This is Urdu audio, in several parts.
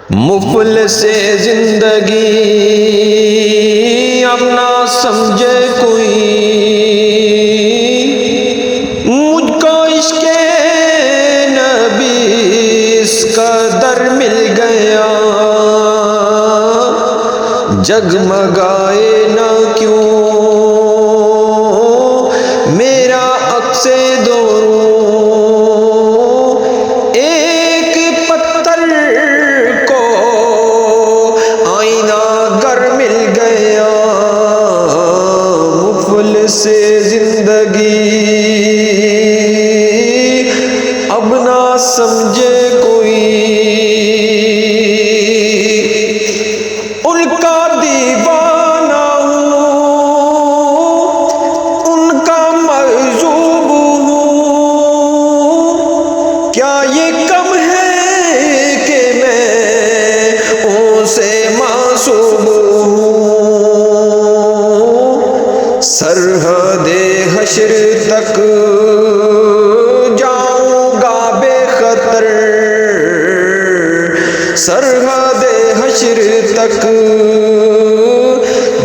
مفلس زندگی اب نہ سمجھے کوئی، مجھ کو عشق نبی اس قدر مل گیا، جگمگائے نہ کیوں میرا عکس دوروں، ایک پتھر کو آئینہ گر مل گیا، مفلس زندگی اب نہ سمجھے کوئی، ان کا دیوانہ ہوں، ان کا مجذوب ہوں، کیا یہ کم ہے کہ میں ان سے معصوم ہوں، سرحد حشر تک جاؤں گا بے خطر، سرحد حشر تک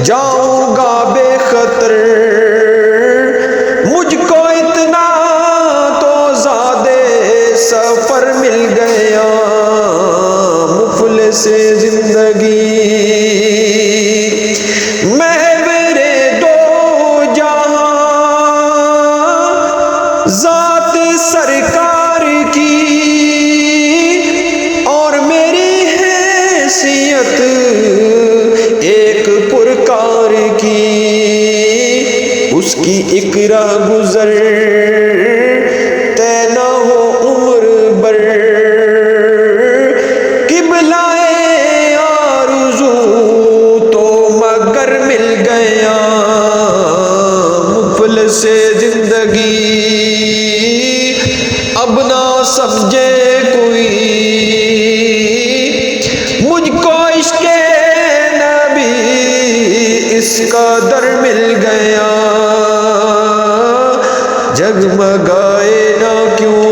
جاؤں گا بے خطر، مجھ کو اتنا تو زیادہ سفر مل گیا، مفلس زندگی محور دو جہاں ذات سرکار کی، اور میری حیثیت ایک پرکار کی، اس کی ایک راہ گزر طے نہ ہو عمر بھر، قبلہ آرزو تو مگر مل گیا، مفلس زندگی اب نہ سمجھے کوئی، مجھ کو عشق نبی اس قدر مل گیا، جگمگائے نہ کیوں